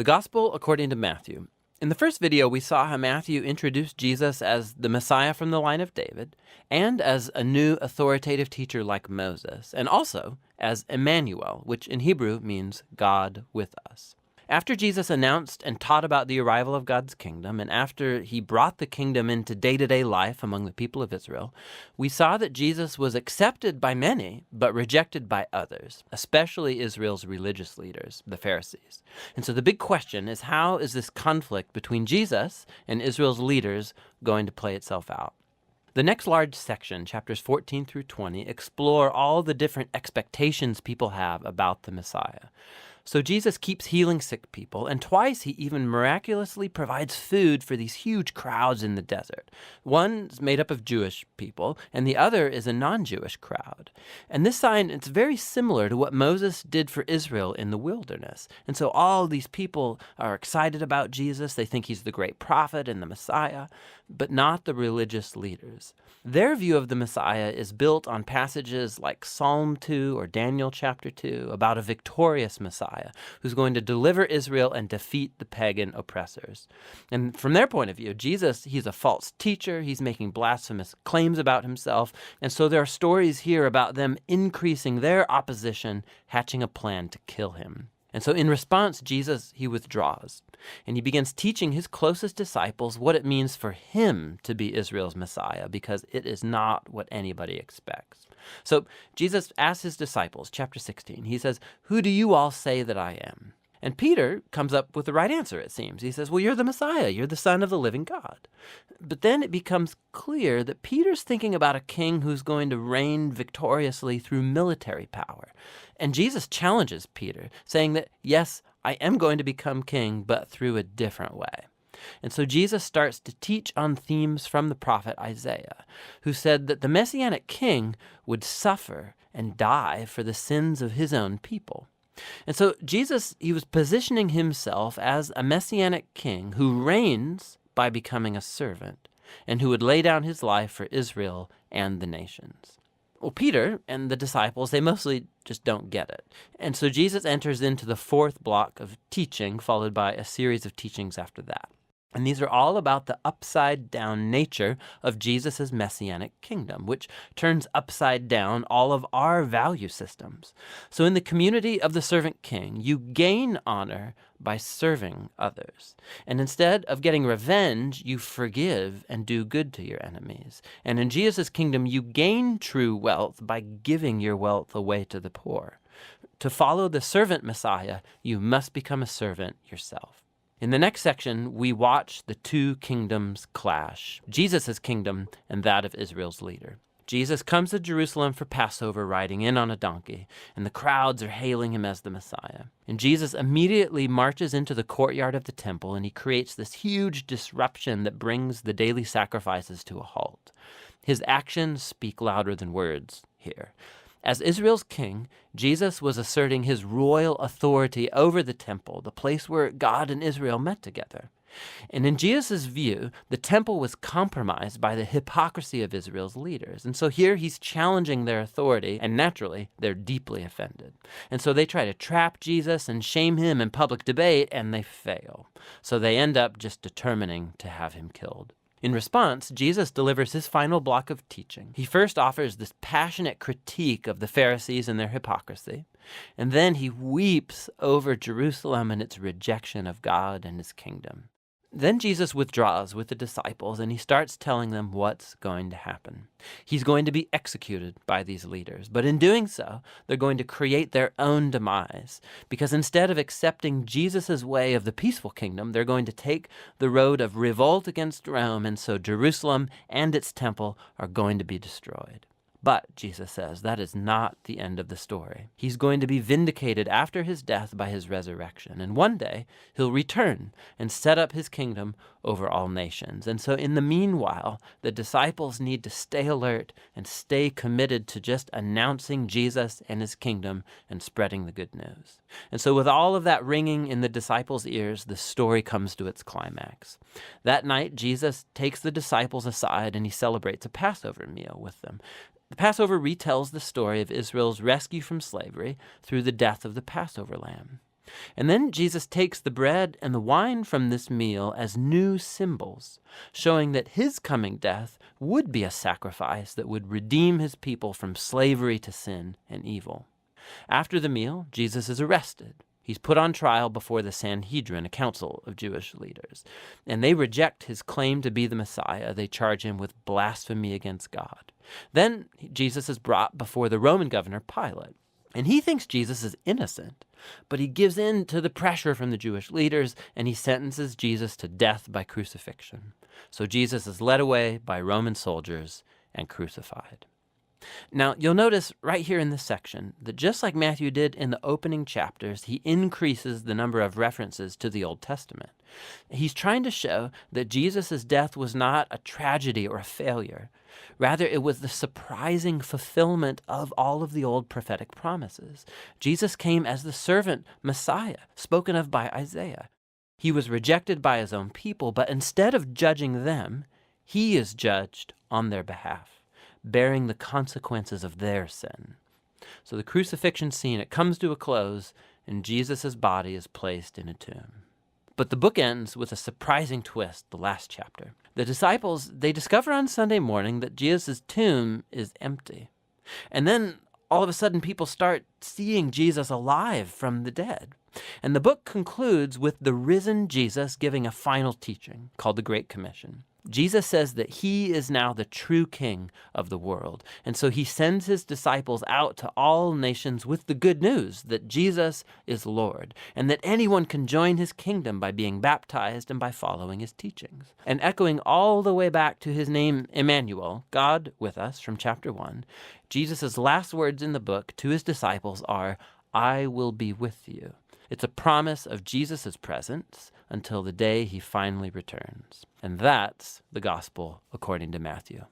The Gospel according to Matthew. In the first video, we saw how Matthew introduced Jesus as the Messiah from the line of David, and as a new authoritative teacher like Moses, and also as Emmanuel, which in Hebrew means God with us. After Jesus announced and taught about the arrival of God's kingdom, and after he brought the kingdom into day-to-day life among the people of Israel, we saw that Jesus was accepted by many, but rejected by others, especially Israel's religious leaders, the Pharisees. And so the big question is, how is this conflict between Jesus and Israel's leaders going to play itself out? The next large section, chapters 14 through 20, explore all the different expectations people have about the Messiah. So Jesus keeps healing sick people, and twice he even miraculously provides food for these huge crowds in the desert. One's made up of Jewish people, and the other is a non-Jewish crowd. And this sign, it's very similar to what Moses did for Israel in the wilderness. And so all these people are excited about Jesus. They think he's the great prophet and the Messiah, but not the religious leaders. Their view of the Messiah is built on passages like Psalm 2 or Daniel chapter 2 about a victorious Messiah who's going to deliver Israel and defeat the pagan oppressors. And from their point of view, Jesus, he's a false teacher. He's making blasphemous claims about himself. And so there are stories here about them increasing their opposition, hatching a plan to kill him. And so in response, Jesus, he withdraws, and he begins teaching his closest disciples what it means for him to be Israel's Messiah, because it is not what anybody expects. So Jesus asks his disciples, chapter 16, he says, "Who do you all say that I am?" And Peter comes up with the right answer, it seems. He says, "Well, you're the Messiah. You're the Son of the living God." But then it becomes clear that Peter's thinking about a king who's going to reign victoriously through military power. And Jesus challenges Peter, saying that, yes, I am going to become king, but through a different way. And so Jesus starts to teach on themes from the prophet Isaiah, who said that the Messianic king would suffer and die for the sins of his own people. And so Jesus, he was positioning himself as a Messianic king who reigns by becoming a servant, and who would lay down his life for Israel and the nations. Well, Peter and the disciples, they mostly just don't get it. And so Jesus enters into the fourth block of teaching, followed by a series of teachings after that. And these are all about the upside-down nature of Jesus' messianic kingdom, which turns upside down all of our value systems. So in the community of the servant king, you gain honor by serving others. And instead of getting revenge, you forgive and do good to your enemies. And in Jesus' kingdom, you gain true wealth by giving your wealth away to the poor. To follow the servant Messiah, you must become a servant yourself. In the next section, we watch the two kingdoms clash, Jesus' kingdom and that of Israel's leader. Jesus comes to Jerusalem for Passover riding in on a donkey, and the crowds are hailing him as the Messiah. And Jesus immediately marches into the courtyard of the temple, and he creates this huge disruption that brings the daily sacrifices to a halt. His actions speak louder than words here. As Israel's king, Jesus was asserting his royal authority over the temple, the place where God and Israel met together. And in Jesus' view, the temple was compromised by the hypocrisy of Israel's leaders. And so here he's challenging their authority, and naturally, they're deeply offended. And so they try to trap Jesus and shame him in public debate, and they fail. So they end up just determining to have him killed. In response, Jesus delivers his final block of teaching. He first offers this passionate critique of the Pharisees and their hypocrisy, and then he weeps over Jerusalem and its rejection of God and his kingdom. Then Jesus withdraws with the disciples, and he starts telling them what's going to happen. He's going to be executed by these leaders, but in doing so, they're going to create their own demise, because instead of accepting Jesus' way of the peaceful kingdom, they're going to take the road of revolt against Rome, and so Jerusalem and its temple are going to be destroyed. But, Jesus says, that is not the end of the story. He's going to be vindicated after his death by his resurrection. And one day, he'll return and set up his kingdom over all nations. And so in the meanwhile, the disciples need to stay alert and stay committed to just announcing Jesus and his kingdom and spreading the good news. And so with all of that ringing in the disciples' ears, the story comes to its climax. That night, Jesus takes the disciples aside and he celebrates a Passover meal with them. The Passover retells the story of Israel's rescue from slavery through the death of the Passover lamb. And then Jesus takes the bread and the wine from this meal as new symbols, showing that his coming death would be a sacrifice that would redeem his people from slavery to sin and evil. After the meal, Jesus is arrested. He's put on trial before the Sanhedrin, a council of Jewish leaders, and they reject his claim to be the Messiah. They charge him with blasphemy against God. Then Jesus is brought before the Roman governor Pilate, and he thinks Jesus is innocent, but he gives in to the pressure from the Jewish leaders, and he sentences Jesus to death by crucifixion. So Jesus is led away by Roman soldiers and crucified. Now, you'll notice right here in this section that just like Matthew did in the opening chapters, he increases the number of references to the Old Testament. He's trying to show that Jesus' death was not a tragedy or a failure. Rather, it was the surprising fulfillment of all of the old prophetic promises. Jesus came as the servant Messiah, spoken of by Isaiah. He was rejected by his own people, but instead of judging them, he is judged on their behalf, bearing the consequences of their sin. So the crucifixion scene, it comes to a close, and Jesus' body is placed in a tomb. But the book ends with a surprising twist, the last chapter. The disciples, they discover on Sunday morning that Jesus' tomb is empty. And then all of a sudden people start seeing Jesus alive from the dead. And the book concludes with the risen Jesus giving a final teaching called the Great Commission. Jesus says that he is now the true king of the world. And so he sends his disciples out to all nations with the good news that Jesus is Lord and that anyone can join his kingdom by being baptized and by following his teachings. And echoing all the way back to his name, Emmanuel, God with us, from chapter 1, Jesus' last words in the book to his disciples are, "I will be with you." It's a promise of Jesus' presence until the day he finally returns. And that's the gospel according to Matthew.